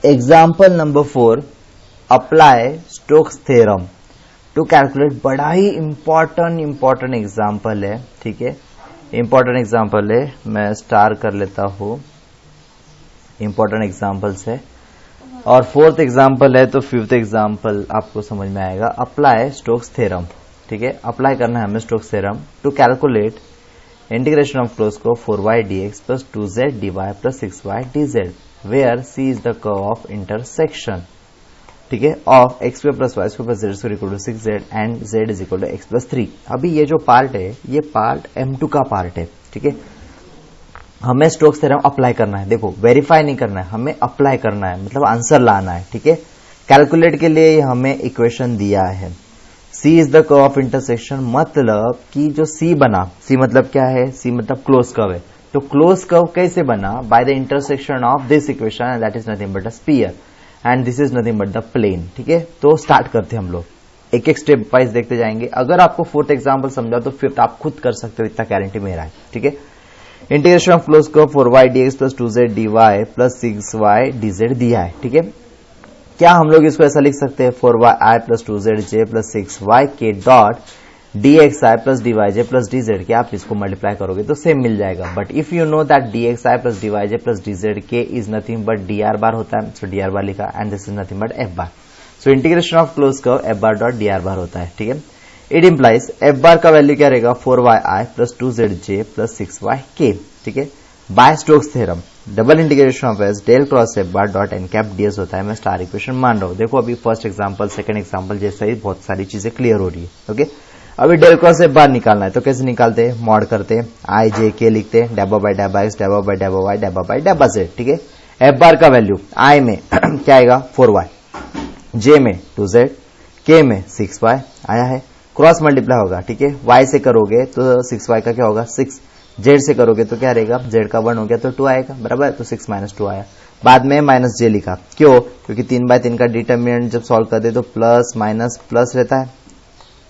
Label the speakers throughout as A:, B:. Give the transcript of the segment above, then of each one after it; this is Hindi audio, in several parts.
A: Example number 4, apply Stokes theorem to calculate. बड़ा ही इंपॉर्टेंट एग्जाम्पल है, ठीक है, इंपॉर्टेंट एग्जाम्पल है। मैं स्टार कर लेता हूं, इंपॉर्टेंट एग्जाम्पल्स है। और फोर्थ एग्जाम्पल है तो फिफ्थ एग्जाम्पल आपको समझ में आएगा। अप्लाई स्टोक्स थ्योरम, ठीक है, अप्लाई करना है हमें Stokes theorem to calculate integration of close को 4y dx plus 2z dy plus 6y dz where c is the curve of intersection, ठीक है, of x² plus y² plus z² equal to 6z and z is equal to x plus 3। अभी ये जो पार्ट है ये पार्ट M2 का पार्ट है, ठीक है। हमें स्टोक्स थ्योरम अप्लाई करना है, देखो वेरीफाई नहीं करना है, हमें अप्लाई करना है, मतलब आंसर लाना है, ठीक है। कैलकुलेट के लिए हमें इक्वेशन दिया है, C is the curve of intersection, मतलब कि जो C बना, C मतलब क्या है, C मतलब क्लोज कर्व है। तो क्लोज कर्व कैसे बना? By the intersection of this equation and that is nothing but a sphere and this is nothing but the plane, ठीक है। तो स्टार्ट करते हैं हम लोग, एक एक स्टेप वाइज देखते जाएंगे। अगर आपको फोर्थ एग्जाम्पल समझा तो फिफ्थ आप खुद कर सकते हो, इतना गारंटी मेरा है, ठीक है। Integration of close curve 4y dx plus 2z dy plus 6y dz दिया है, ठीक है। क्या हम लोग इसको ऐसा लिख सकते हैं 4y plus 2zj plus 6y के dot dxi plus dyj plus dz के आप इसको मल्टीप्लाई करोगे तो सेम मिल जाएगा। But if you know that dxi plus dyj plus dz के इज नथिंग बट dr बार होता है, सो dr बार लिखा and this is nothing but f bar. So integration of close curve f bar dot dr बार होता है, ठीक है। इट इंप्लाइज f बार का वैल्यू क्या रहेगा 4y plus 2zj plus 6y k, ठीक है, by Stokes theorem. Double integration of S del cross F bar dot N cap ds होता है। मैं स्टार इक्वेशन मान रहा हूं। देखो अभी फर्स्ट एग्जांपल सेकंड एग्जांपल जैसा ही बहुत सारी चीजें क्लियर हो रही है, ओके। अभी डेल क्रॉस एफ बार निकालना है तो कैसे निकालते हैं, मॉड करते हैं, आई जे के लिखते हैं, डेबा बाय डेबा एक्स डेबा बाय डेबा वाई डेबा बाय डेबा जेड, ठीक है। एफ बार का वैल्यू आई में क्या आएगा 4y, जे में 2z, के में 6y आया है, क्रॉस मल्टीप्लाई होगा, ठीक है। y से करोगे तो 6y का क्या होगा 6, z से करोगे तो क्या रहेगा, z का 1 हो गया तो 2 आएगा, बराबर है। तो 6 माइनस 2 आया, बाद में माइनस j लिखा, क्यों, क्योंकि 3/3 का डिटरमिनेंट जब सॉल्व करते तो प्लस माइनस प्लस रहता है,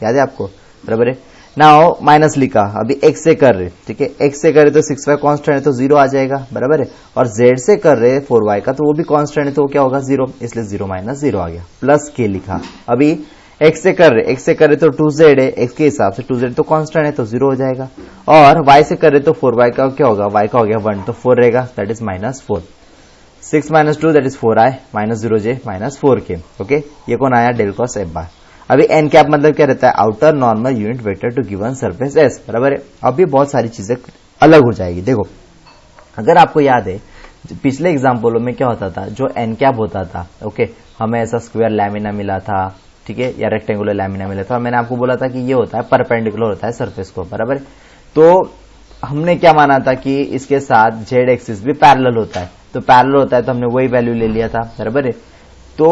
A: याद है आपको, बराबर है। नाउ माइनस लिखा, अभी x से कर रहे, ठीक है, x से कर रहे तो 6y कांस्टेंट है तो 0 आ जाएगा, बराबर है। और z से कर रहे 4y का तो वो भी कांस्टेंट है तो वो क्या होगा 0, इसलिए 0 माइनस 0 आ गया, प्लस k लिखा। अभी x से कर रहे तो 2z है, x के हिसाब से 2z तो कांस्टेंट है तो 0 हो जाएगा। और y से कर रहे तो 4y का क्या होगा, y का हो गया 1 तो 4 रहेगा, that is minus 4। 6 minus 2 that is 4i minus 0j minus 4k, okay. ये कौन आया डेल क्रॉस एफ बार। अभी एन कैप मतलब क्या रहता है, outer normal unit vector to given surface S, बराबर है। अभी बहुत सारी चीजें अलग हो जाएगी। देखो अगर आपको याद है पिछले एग्जाम्पलों में क्या होता था, जो एन कैप होता था, ओके, हमें ऐसा स्क्वायर लैमिना मिला था, ठीक है, या रेक्टेंगुलर लैमिना मिला था, और मैंने आपको बोला था कि ये होता है परपेंडिकुलर होता है सरफेस को, बराबर है। तो हमने क्या माना था कि इसके साथ जेड एक्सिस भी पैरेलल होता है, तो पैरेलल होता है तो हमने वही वैल्यू ले लिया था, बराबर है। तो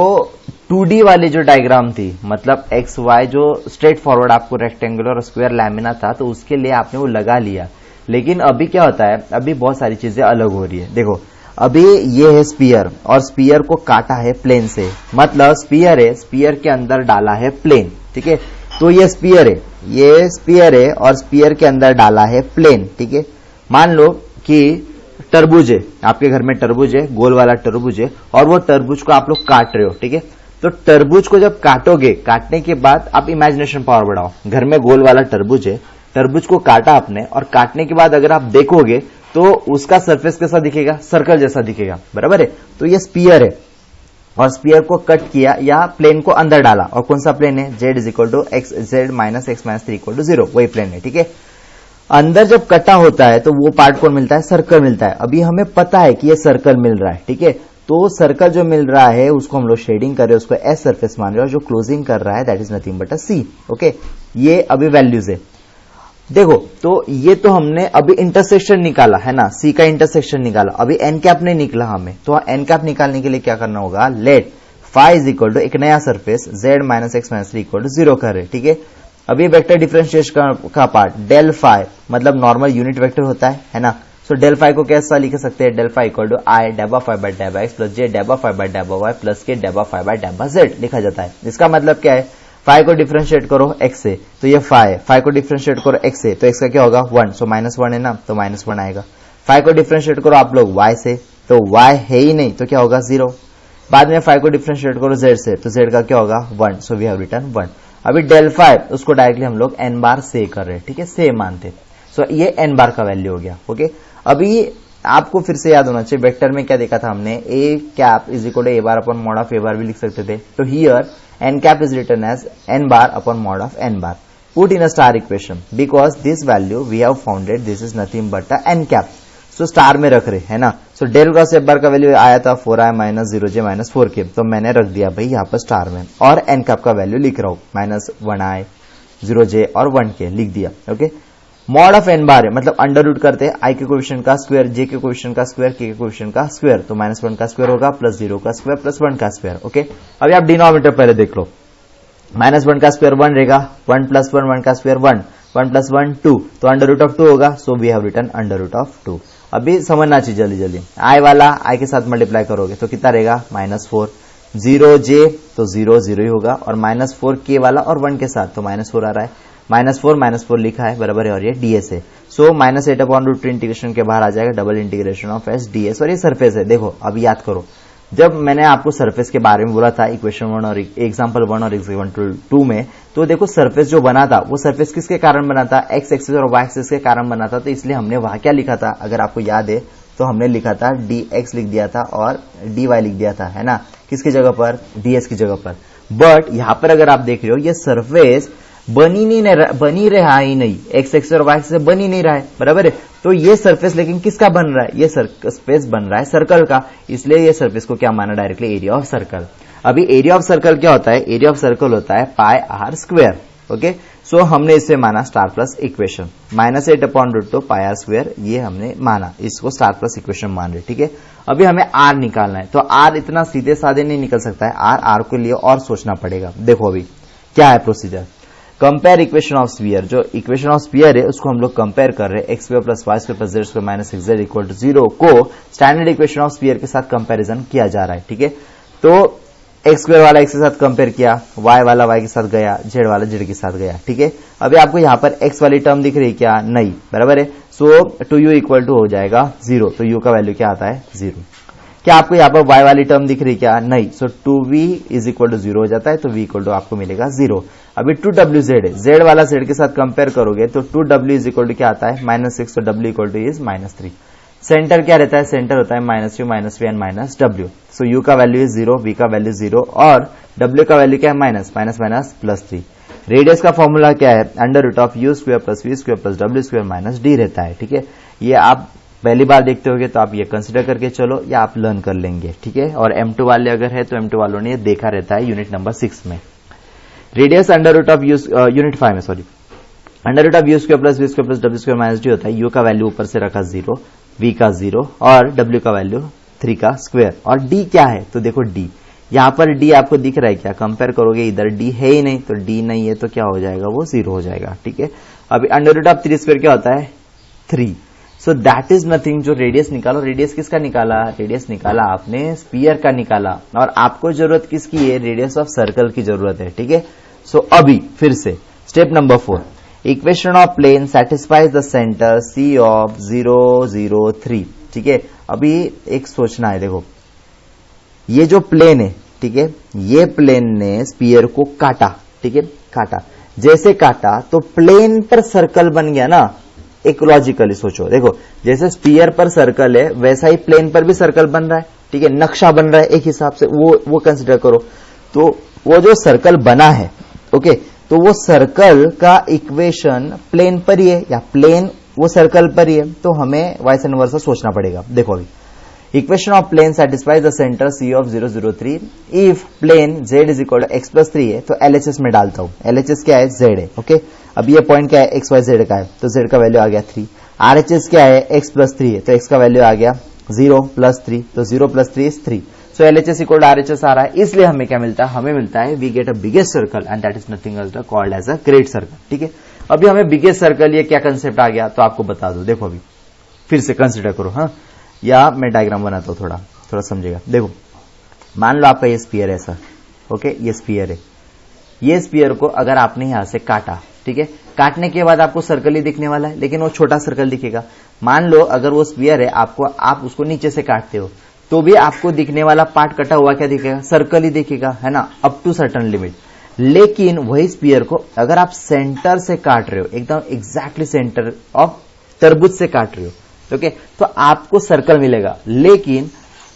A: 2D वाली जो डायग्राम थी, मतलब एक्स वाई जो स्ट्रेट फॉरवर्ड आपको रेक्टेंगुलर और स्क्वायर लैमिना था, तो उसके लिए आपने वो लगा लिया। लेकिन अभी क्या होता है, अभी बहुत सारी चीजें अलग हो रही है। देखो अभी ये है स्पीयर, और स्पीयर को काटा है प्लेन से, मतलब स्पीयर है, स्पीयर के अंदर डाला है प्लेन, ठीक है। तो ये स्पीयर है, ये स्पीयर है और स्पीयर के अंदर डाला है प्लेन, ठीक है। मान लो कि तरबूज है, आपके घर में तरबूज है, गोल वाला तरबूज है, और वो तरबूज को आप लोग काट रहे हो, ठीक है। तो तरबूज को जब काटोगे, काटने के बाद आप इमेजिनेशन पावर बढ़ाओ, घर में गोल वाला तरबूज है, तरबूज को काटा आपने, और काटने के बाद अगर आप देखोगे तो उसका सरफेस कैसा दिखेगा, सर्कल जैसा दिखेगा, बराबर है। तो ये स्पीयर है, और स्पीयर को कट किया या प्लेन को अंदर डाला, और कौन सा प्लेन है, z is equal to x z minus x minus 3 equal to 0, वही प्लेन है, ठीक है। अंदर जब कटा होता है तो वो पार्ट कौन मिलता है, सर्कल मिलता है। अभी हमें पता है कि ये सर्कल मिल रहा है, ठीक है। तो सर्कल जो मिल रहा है उसको हम लोग शेडिंग कर रहे हैं, उसको एस सरफेस मान रहे हैं, और जो क्लोजिंग कर रहा है that is nothing but a C, okay. ये अभी वैल्यूज है, देखो। तो ये तो हमने अभी इंटरसेक्शन निकाला है ना, सी का इंटरसेक्शन निकाला, अभी एन कैप नहीं निकला हमें। तो एन कैप निकालने के लिए क्या करना होगा, let phi is equal to एक नया surface z minus x minus 3 equal to 0 कर रहे, ठीक है। अभी वेक्टर डिफरेंशिएशन का पार्ट डेल फाई, मतलब नॉर्मल यूनिट वेक्टर होता है ना। सो डेल फाई को कैसा लिख सकते हैं, del phi equal to I डेबा फाई बाय डेबा एक्स प्लस जे डेबा फाई बाय डेबा वाई प्लस के डेबा फाई बाय डेबा जेड लिखा जाता है। इसका मतलब क्या है, फाई को डिफरेंशिएट करो एक्स से तो ये फाई, फाई को डिफरेंशिएट करो एक्स से तो एक्स का क्या होगा 1, सो माइनस 1 है ना, तो माइनस 1 आएगा। फाई को डिफरेंशिएट करो आप लोग वाई से तो वाई है ही नहीं तो क्या होगा 0। बाद में फाइव को डिफरेंशिएट करो जेड से, तो जेड का क्या होगा 1, सो वी हैव रिटन 1। अभी डेल फाइव उसको डायरेक्टली हम लोग n बार से कर रहे हैं, ठीक है, से मानते, सो ये n बार का वैल्यू हो गया। ओके, अभी आपको फिर से याद होना चाहिए वेक्टर में क्या देखा था हमने, A cap is equal to A bar upon mod of A bar भी लिख सकते थे, तो here n cap is written as n bar upon mod of n bar. Put in a star equation because this value we have founded this is nothing but a n cap, so star में रख रहे है ना। सो डेल क्रॉस ए बार का वैल्यू आया था 4i minus 0j minus 4k, तो मैंने रख दिया भाई यहाँ पर स्टार में, और n कैप का वैल्यू लिख रहा हूं माइनस 1i 0j और 1k लिख दिया। ओके, मॉड ऑफ n बार है मतलब अंडर रूट करते हैं i के कोएफिशिएंट का स्क्वायर, j के कोएफिशिएंट का स्क्वायर, k के कोएफिशिएंट का स्क्वायर, तो माइनस 1 का स्क्वायर होगा प्लस 0 का स्क्वायर प्लस 1 का स्क्वायर। ओके, अभी आप डिनोमिनेटर पहले देख लो, माइनस 1 का स्क्वायर 1 रहेगा, 1 प्लस 1 1 का स्क्वायर 1, 1 प्लस 1 2, तो अंडर रूट ऑफ 2 होगा, so we have written under root of 2। अभी समझना चाहिए जल्दी जल्दी, i वाला i के साथ मल्टीप्लाई करोगे तो कितना रहेगा माइनस 4, 0j तो 0 0 ही होगा, और माइनस 4k वाला और 1 के साथ तो माइनस 4 आ रहा है, माइनस 4 लिखा है बराबर है, और ये ds है, so minus 8 upon root 2 integration के बाहर आ जाएगा double integration of s ds, और ये सरफेस है। देखो अभी याद करो, जब मैंने आपको सरफेस के बारे में बोला था इक्वेशन 1 और एग्जांपल 1 और एग्जांपल 2 में, तो देखो सरफेस जो बना था वो सरफेस किसके कारण बना था, एक्स एक्सिस और वाई एक्सिस के कारण बना था, तो इसलिए हमने वहां क्या लिखा था, अगर आपको याद है तो हमने लिखा था dx लिख दिया था और dy लिख दिया था, है ना, किसकी जगह पर, ds की जगह पर। बट यहां पर अगर आप देख रहे हो ये सरफेस बनी रहा ही नहीं, एक्स एक्सिस और वाई एक्सिस से बनी नहीं रहा है, बराबर है, तो ये सरफेस लेकिन किसका बन रहा है, ये सरफेस बन रहा है सर्कल का, इसलिए ये सरफेस को क्या माना डायरेक्टली, एरिया ऑफ सर्कल। अभी एरिया ऑफ सर्कल क्या होता है, एरिया ऑफ सर्कल होता है pi r square. Okay, so हमने इसे माना star plus equation, minus 8 upon root 2 pi r square, ये हमने माना, इसको स्टार प्लस इक्वेशन मान रहे, ठीक है। अभी हमें आर निकालना है, तो आर इतना सीधे साधे नहीं निकल सकता है, आर के लिए और सोचना पड़ेगा। देखो अभी क्या है procedure, compare equation of sphere, जो इक्वेशन ऑफ स्फीयर है उसको हम लोग कंपेयर कर रहे हैं, x square plus y square plus z square minus 6z equal to 0 को स्टैंडर्ड इक्वेशन ऑफ स्फीयर के साथ कंपैरिजन किया जा रहा है, ठीक है। तो एक्स स्क्वायर वाला एक्स के साथ कंपेयर किया, वाई वाला वाई के साथ गया, जेड वाला जेड के साथ गया, ठीक है। अभी आपको यहाँ पर एक्स वाली टर्म दिख रही है क्या, नहीं, बराबर है, सो टू यू इक्वल टू हो जाएगा 0, तो यू का वैल्यू क्या आता है 0। क्या आपको यहाँ पर y वाली टर्म दिख रही क्या, नहीं, सो 2v इज इक्वल टू 0 हो जाता है, तो v इक्वल टू आपको मिलेगा 0। अभी 2wz है, z वाला z के साथ कंपेयर करोगे तो 2w इज इक्वल टू क्या आता है -6, तो w equal two is -3। Centre क्या रहता है, सेंटर होता है -u -v and -w, so u का वैल्यू इज 0, v का वैल्यू 0 और w का वैल्यू क्या है माइनस +3। रेडियस का फॉर्मूला क्या है, under root of u square plus v square plus w square minus d रहता है, ठीक है। ये आप पहली बार देखते होगे तो आप ये कंसिडर करके चलो, या आप लर्न कर लेंगे, ठीक है। और M2 वाले अगर है तो M2 वालों ने ये देखा रहता है यूनिट नंबर 6 में। Radius under root of unit 5 में, sorry, under root of u square plus v square plus w square minus d होता है। u का वैल्यू ऊपर से रखा 0, v का 0 और w का वैल्यू 3 का स्क्वायर, और d क्या है, तो देखो d, यहाँ पर d आपको दिख रहा है क्या, कंपेयर करोगे इधर d है ही नहीं, तो d नहीं है तो क्या हो जाएगा, वो 0 हो जाएगा, ठीक है। अभी अंडर रूट ऑफ 3 स्क्वायर क्या होता है 3, सो दैट इज नथिंग। जो रेडियस निकालो, रेडियस किसका निकाला, रेडियस निकाला आपने स्फीयर का निकाला, और आपको जरूरत किसकी है, रेडियस ऑफ सर्कल की जरूरत है, ठीक है। सो अभी फिर से step number 4, equation of plane satisfies the centre C of 0 0 3, ठीक है। अभी एक सोचना है, देखो ये जो प्लेन है, ठीक है, ये प्लेन ने स्फीयर को काटा, ठीक है, काटा, जैसे काटा तो प्लेन पर सर्कल बन गया ना। एक लॉजिकली सोचो, देखो जैसे स्फीयर पर सर्कल है वैसा ही प्लेन पर भी सर्कल बन रहा है, ठीक है, नक्शा बन रहा है एक हिसाब से, वो कंसिडर करो। तो वो जो सर्कल बना है, ओके, तो वो सर्कल का इक्वेशन प्लेन पर ही है, या प्लेन वो सर्कल पर ही है, तो हमें वाइस एंड वर्सा सोचना पड़ेगा। देखो अभी equation of plane satisfies the centre C of 0 0 3 if plane z is equal to x plus 3 है, तो LHS में डालता हूं, LHS क्या है z है, ओके। अब ये पॉइंट क्या है x y z का है, तो z का वैल्यू आ गया 3। RHS क्या है, x प्लस 3 है, तो x का वैल्यू आ गया 0 प्लस 3, तो 0 plus 3 is 3, so LHS equal to RHS आ रहा है, इसलिए हमें क्या मिलता है, हमें मिलता है we get a biggest circle and that is nothing else called as a great circle, ठीक है। अभी हमें बिगेस्ट सर्कल ये क्या कंसेप्ट आ गया, तो आपको बता दो, देखो अभी फिर से कंसिडर करो, हाँ, या मैं डायग्राम बनाता हूं, थोड़ा समझेगा। देखो मान लो आपका ये स्फीयर है सर, ओके, ये स्फीयर है, ये स्फीयर को अगर आपने यहां से काटा, ठीक है, काटने के बाद आपको सर्कल ही दिखने वाला है, लेकिन वो छोटा सर्कल दिखेगा। मान लो अगर वो स्फीयर है, आप उसको नीचे से काटते हो, तो भी आपको दिखने वाला पार्ट कटा हुआ क्या दिखेगा, सर्कल ही दिखेगा, है ना, अप टू सर्टेन लिमिट। लेकिन वही स्फीयर को अगर आप सेंटर से काट रहे हो, एकदम एग्जैक्टली सेंटर ऑफ तरबूज से काट रहे हो, ओके, तो आपको सर्कल मिलेगा। लेकिन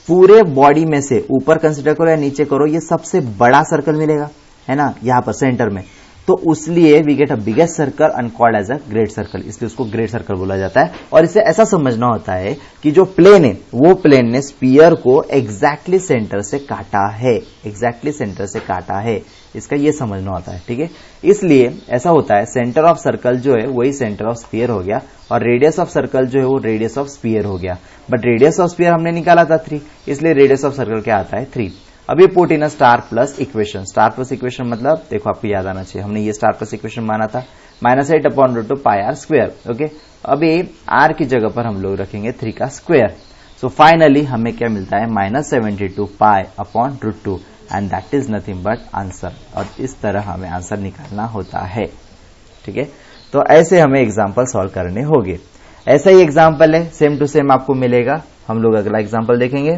A: पूरे बॉडी में से ऊपर कंसिडर करो या नीचे करो, ये सबसे बड़ा सर्कल मिलेगा, है ना, यहां पर सेंटर में। तो उसलिए we get a biggest circle and called as a great circle, इसलिए उसको ग्रेट सर्कल बोला जाता है। और इसे ऐसा समझना होता है कि जो प्लेन है वो प्लेन ने स्फीयर को एग्जैक्टली सेंटर से काटा है, एग्जैक्टली सेंटर से काटा है, इसका ये समझना होता है, ठीक है। इसलिए ऐसा होता है, सेंटर ऑफ सर्कल जो है वही सेंटर ऑफ स्फीयर हो गया, और रेडियस ऑफ सर्कल जो है वो रेडियस ऑफ स्फीयर हो गया। बट रेडियस ऑफ स्फीयर हमने निकाला था 3, इसलिए रेडियस ऑफ सर्कल क्या आता है 3। अब ये put in a star plus equation. Star plus equation मतलब देखो आपको याद आना चाहिए, हमने ये स्टार प्लस इक्वेशन माना था -8/√2 πr², ओके। अब ये r की जगह पर हम लोग रखेंगे 3 का स्क्वायर। सो फाइनली हमें क्या मिलता है -72 π/√2 and that is nothing but answer. और इस तरह हमें आंसर निकालना होता है, ठीक है। तो ऐसे हमें एग्जाम्पल सॉल्व करने होंगे। ऐसा ही एग्जाम्पल है, सेम टू सेम आपको मिलेगा। हम लोग अगला एग्जाम्पल देखेंगे।